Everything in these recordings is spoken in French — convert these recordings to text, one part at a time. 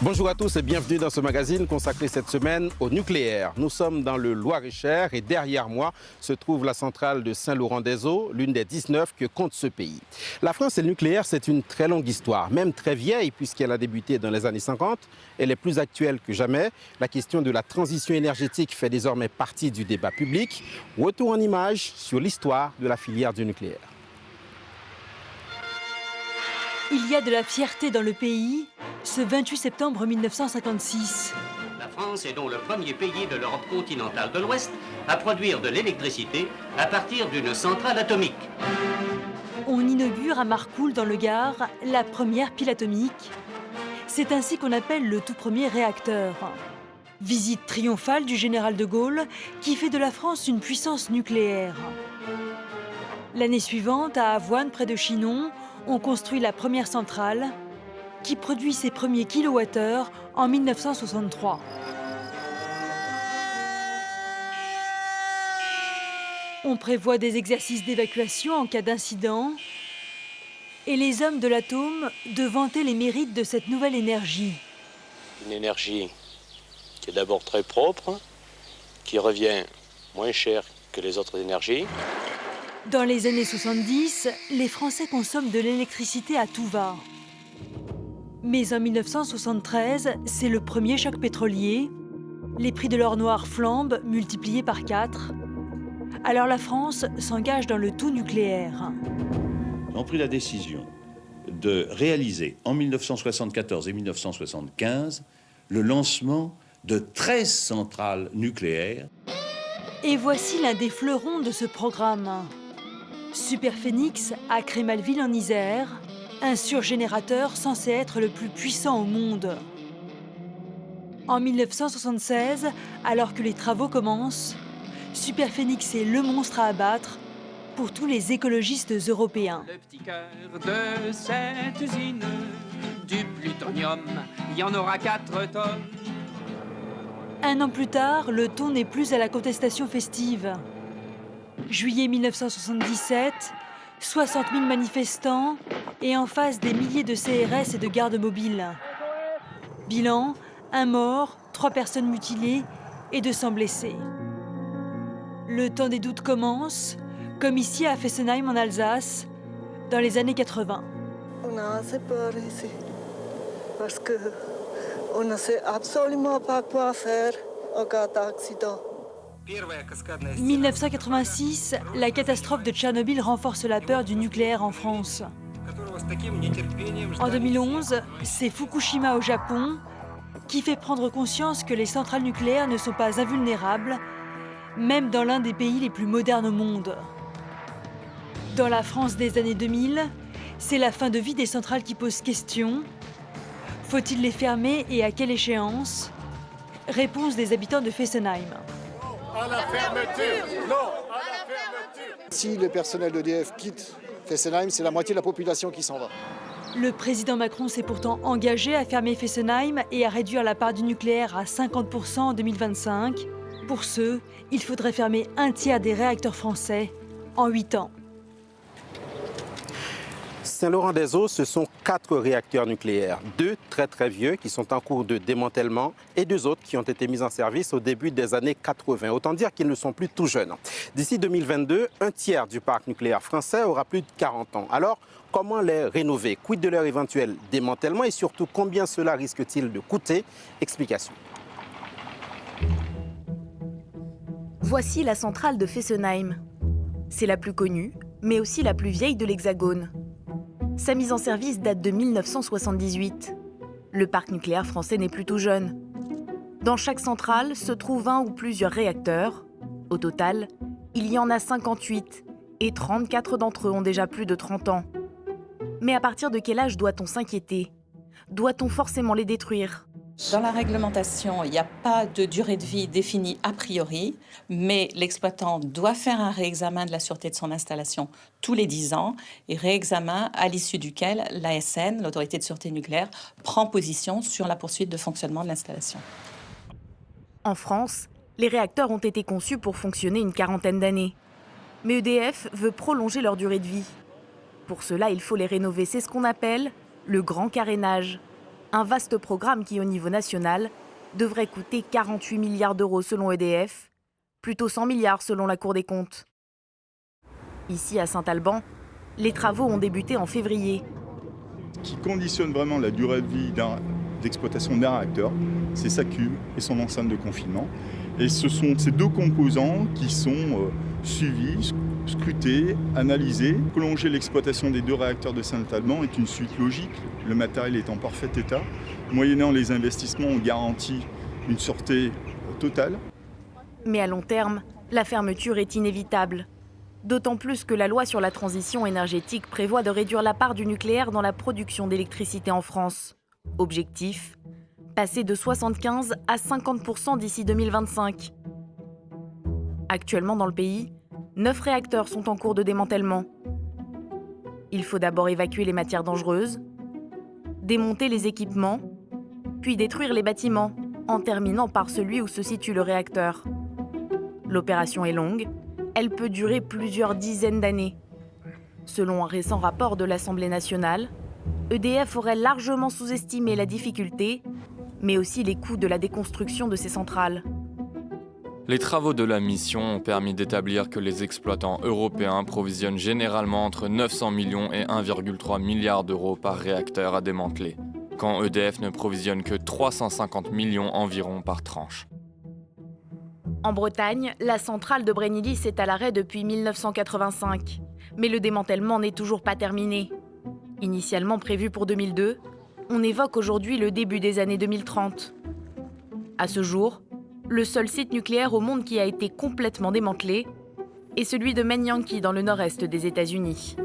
Bonjour à tous et bienvenue dans ce magazine consacré cette semaine au nucléaire. Nous sommes dans le Loir-et-Cher et derrière moi se trouve la centrale de Saint-Laurent-des-Eaux, l'une des 19 que compte ce pays. La France et le nucléaire, c'est une très longue histoire, même très vieille puisqu'elle a débuté dans les années 50. Elle est plus actuelle que jamais. La question de la transition énergétique fait désormais partie du débat public. Retour en images sur l'histoire de la filière du nucléaire. Il y a de la fierté dans le pays, ce 28 septembre 1956. La France est donc le premier pays de l'Europe continentale de l'Ouest à produire de l'électricité à partir d'une centrale atomique. On inaugure à Marcoule, dans le Gard, la première pile atomique. C'est ainsi qu'on appelle le tout premier réacteur. Visite triomphale du général de Gaulle, qui fait de la France une puissance nucléaire. L'année suivante, à Avoine, près de Chinon, on construit la première centrale qui produit ses premiers kilowattheures en 1963. On prévoit des exercices d'évacuation en cas d'incident et les hommes de l'atome de vanter les mérites de cette nouvelle énergie. Une énergie qui est d'abord très propre, qui revient moins cher que les autres énergies. Dans les années 70, les Français consomment de l'électricité à tout va. Mais en 1973, c'est le premier choc pétrolier. Les prix de l'or noir flambent, multipliés par 4. Alors la France s'engage dans le tout nucléaire. On a pris la décision de réaliser en 1974 et 1975 le lancement de 13 centrales nucléaires. Et voici l'un des fleurons de ce programme. Superphénix à Crémalville en Isère, un surgénérateur censé être le plus puissant au monde. En 1976, alors que les travaux commencent, Superphénix est le monstre à abattre pour tous les écologistes européens. Le petit cœur de cette usine, du plutonium, il y en aura 4 tonnes. Un an plus tard, le ton n'est plus à la contestation festive. Juillet 1977, 60 000 manifestants et en face des milliers de CRS et de gardes mobiles. Bilan, 1 mort, 3 personnes mutilées et 200 blessés. Le temps des doutes commence, comme ici à Fessenheim en Alsace, dans les années 80. On a assez peur ici, parce qu'on ne sait absolument pas quoi faire en cas d'accident. 1986, la catastrophe de Tchernobyl renforce la peur du nucléaire en France. En 2011, c'est Fukushima au Japon qui fait prendre conscience que les centrales nucléaires ne sont pas invulnérables, même dans l'un des pays les plus modernes au monde. Dans la France des années 2000, c'est la fin de vie des centrales qui pose question. Faut-il les fermer et à quelle échéance? Réponse des habitants de Fessenheim. À la fermeture! Non! À la fermeture! Si le personnel d'EDF quitte Fessenheim, c'est la moitié de la population qui s'en va. Le président Macron s'est pourtant engagé à fermer Fessenheim et à réduire la part du nucléaire à 50% en 2025. Pour ce, il faudrait fermer 1/3 des réacteurs français en 8 ans. Saint-Laurent-des-Eaux, ce sont 4 réacteurs nucléaires, 2 très vieux qui sont en cours de démantèlement et 2 autres qui ont été mis en service au début des années 80. Autant dire qu'ils ne sont plus tout jeunes. D'ici 2022, 1/3 du parc nucléaire français aura plus de 40 ans. Alors, comment les rénover? Quid de leur éventuel démantèlement et surtout combien cela risque-t-il de coûter? Explication. Voici la centrale de Fessenheim. C'est la plus connue, mais aussi la plus vieille de l'Hexagone. Sa mise en service date de 1978. Le parc nucléaire français n'est plus tout jeune. Dans chaque centrale se trouvent 1 ou plusieurs réacteurs. Au total, il y en a 58 et 34 d'entre eux ont déjà plus de 30 ans. Mais à partir de quel âge doit-on s'inquiéter? Doit-on forcément les détruire? Dans la réglementation, il n'y a pas de durée de vie définie a priori, mais l'exploitant doit faire un réexamen de la sûreté de son installation tous les 10 ans et réexamen à l'issue duquel l'ASN, l'autorité de sûreté nucléaire, prend position sur la poursuite de fonctionnement de l'installation. En France, les réacteurs ont été conçus pour fonctionner une quarantaine d'années. Mais EDF veut prolonger leur durée de vie. Pour cela, il faut les rénover. C'est ce qu'on appelle le grand carénage. Un vaste programme qui, au niveau national, devrait coûter 48 milliards d'euros selon EDF, plutôt 100 milliards selon la Cour des comptes. Ici, à Saint-Alban, les travaux ont débuté en février. Qui conditionne vraiment la durée de vie d'exploitation d'un réacteur, c'est sa cuve et son enceinte de confinement. Et ce sont ces deux composants qui sont suivis, scrutés, analysés. Prolonger l'exploitation des deux réacteurs de Saint-Alban est une suite logique. Le matériel est en parfait état. Moyennant les investissements, on garantit une sûreté totale. Mais à long terme, la fermeture est inévitable. D'autant plus que la loi sur la transition énergétique prévoit de réduire la part du nucléaire dans la production d'électricité en France. Objectif : passer de 75 à 50% d'ici 2025. Actuellement dans le pays, 9 réacteurs sont en cours de démantèlement. Il faut d'abord évacuer les matières dangereuses, démonter les équipements, puis détruire les bâtiments, en terminant par celui où se situe le réacteur. L'opération est longue, elle peut durer plusieurs dizaines d'années. Selon un récent rapport de l'Assemblée nationale, EDF aurait largement sous-estimé la difficulté, mais aussi les coûts de la déconstruction de ces centrales. Les travaux de la mission ont permis d'établir que les exploitants européens provisionnent généralement entre 900 millions et 1,3 milliard d'euros par réacteur à démanteler, quand EDF ne provisionne que 350 millions environ par tranche. En Bretagne, la centrale de Brennilis est à l'arrêt depuis 1985, mais le démantèlement n'est toujours pas terminé. Initialement prévu pour 2002, on évoque aujourd'hui le début des années 2030. À ce jour, le seul site nucléaire au monde qui a été complètement démantelé est celui de Menyanky dans le nord-est des États-Unis.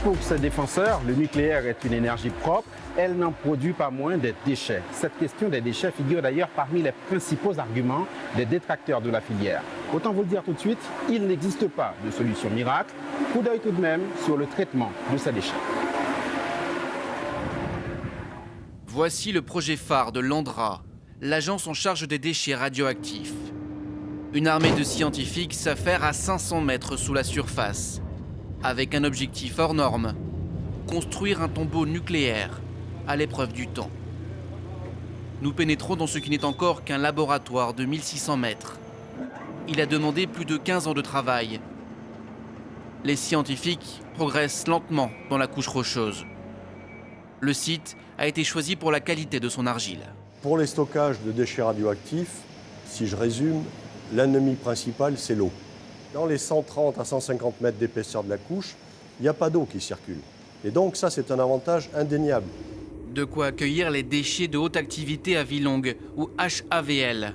Pour ses défenseurs, le nucléaire est une énergie propre, elle n'en produit pas moins des déchets. Cette question des déchets figure d'ailleurs parmi les principaux arguments des détracteurs de la filière. Autant vous le dire tout de suite, il n'existe pas de solution miracle. Coup d'œil tout de même sur le traitement de ces déchets. Voici le projet phare de l'ANDRA, l'agence en charge des déchets radioactifs. Une armée de scientifiques s'affaire à 500 mètres sous la surface, avec un objectif hors norme, construire un tombeau nucléaire à l'épreuve du temps. Nous pénétrons dans ce qui n'est encore qu'un laboratoire de 1600 mètres. Il a demandé plus de 15 ans de travail. Les scientifiques progressent lentement dans la couche rocheuse. Le site a été choisi pour la qualité de son argile. Pour les stockages de déchets radioactifs, si je résume, l'ennemi principal, c'est l'eau. Dans les 130 à 150 mètres d'épaisseur de la couche, il n'y a pas d'eau qui circule. Et donc ça, c'est un avantage indéniable. De quoi accueillir les déchets de haute activité à vie longue, ou HAVL,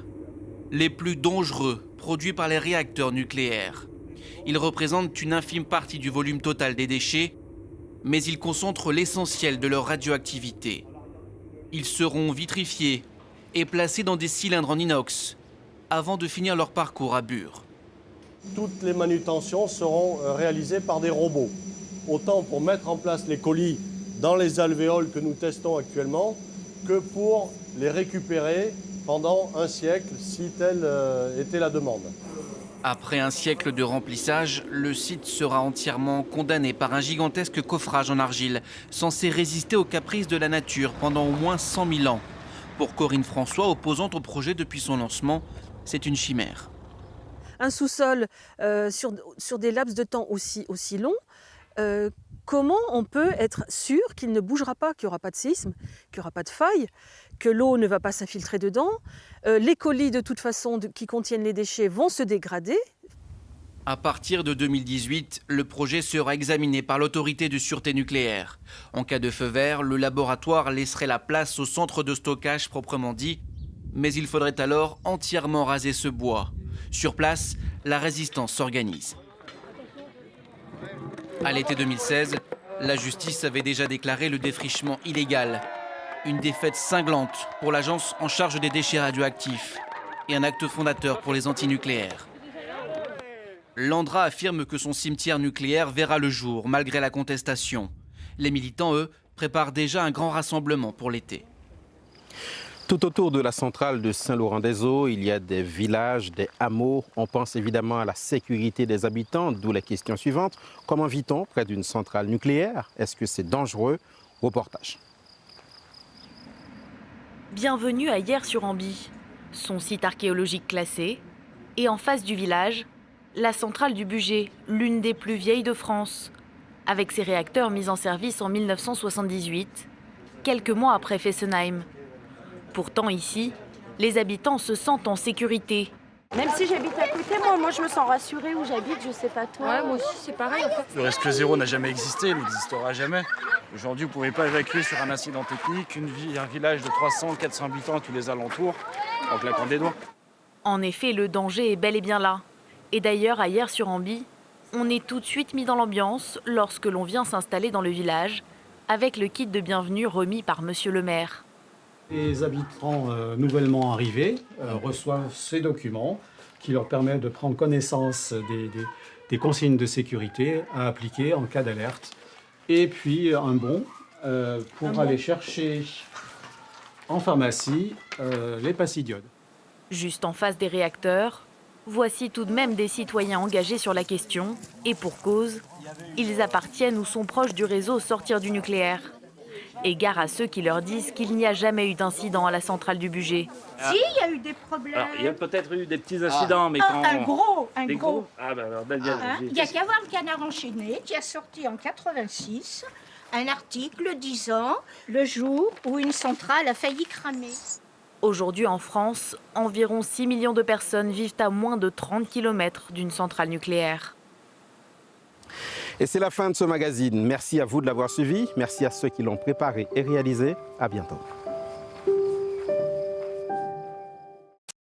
les plus dangereux produits par les réacteurs nucléaires. Ils représentent une infime partie du volume total des déchets, mais ils concentrent l'essentiel de leur radioactivité. Ils seront vitrifiés et placés dans des cylindres en inox, avant de finir leur parcours à Bure. Toutes les manutentions seront réalisées par des robots. Autant pour mettre en place les colis dans les alvéoles que nous testons actuellement, que pour les récupérer pendant un siècle, si telle était la demande. Après un siècle de remplissage, le site sera entièrement condamné par un gigantesque coffrage en argile, censé résister aux caprices de la nature pendant au moins 100 000 ans. Pour Corinne François, opposante au projet depuis son lancement, c'est une chimère. Un sous-sol sur des laps de temps aussi longs, comment on peut être sûr qu'il ne bougera pas, qu'il n'y aura pas de séisme, qu'il n'y aura pas de faille, que l'eau ne va pas s'infiltrer dedans. Les colis, de toute façon, qui contiennent les déchets vont se dégrader. À partir de 2018, le projet sera examiné par l'autorité de sûreté nucléaire. En cas de feu vert, le laboratoire laisserait la place au centre de stockage proprement dit, mais il faudrait alors entièrement raser ce bois. Sur place, la résistance s'organise. À l'été 2016, la justice avait déjà déclaré le défrichement illégal. Une défaite cinglante pour l'agence en charge des déchets radioactifs et un acte fondateur pour les antinucléaires. L'Andra affirme que son cimetière nucléaire verra le jour, malgré la contestation. Les militants, eux, préparent déjà un grand rassemblement pour l'été. Tout autour de la centrale de Saint-Laurent-des-Eaux, il y a des villages, des hameaux. On pense évidemment à la sécurité des habitants, d'où la question suivante. Comment vit-on près d'une centrale nucléaire? Est-ce que c'est dangereux? Reportage. Bienvenue à Hyères-sur-Amby, son site archéologique classé, et en face du village, la centrale du Bugey, l'une des plus vieilles de France, avec ses réacteurs mis en service en 1978, quelques mois après Fessenheim. Pourtant ici, les habitants se sentent en sécurité. Même si j'habite à côté, moi je me sens rassurée où j'habite, je sais pas toi. Ouais, moi aussi c'est pareil en fait. Le risque zéro n'a jamais existé, il n'existera jamais. Aujourd'hui, vous ne pouvez pas évacuer sur un incident technique un village de 300-400 habitants tous les alentours en claquant des doigts. En effet, le danger est bel et bien là. Et d'ailleurs, à Hyères-sur-Amby, on est tout de suite mis dans l'ambiance lorsque l'on vient s'installer dans le village, avec le kit de bienvenue remis par Monsieur le maire. Les habitants nouvellement arrivés reçoivent ces documents qui leur permettent de prendre connaissance des consignes de sécurité à appliquer en cas d'alerte. Et puis un bon pour aller chercher en pharmacie les passidiodes. Juste en face des réacteurs, voici tout de même des citoyens engagés sur la question, et pour cause, ils appartiennent ou sont proches du réseau Sortir du nucléaire. Égard à ceux qui leur disent qu'il n'y a jamais eu d'incident à la centrale du Bugey. Si, il y a eu des problèmes. Alors, il y a peut-être eu des petits incidents, mais quand... Un gros. Ah, ben alors, Il n'y a qu'à voir le Canard enchaîné qui a sorti en 86 un article disant le jour où une centrale a failli cramer. Aujourd'hui en France, environ 6 millions de personnes vivent à moins de 30 km d'une centrale nucléaire. Et c'est la fin de ce magazine. Merci à vous de l'avoir suivi. Merci à ceux qui l'ont préparé et réalisé. À bientôt.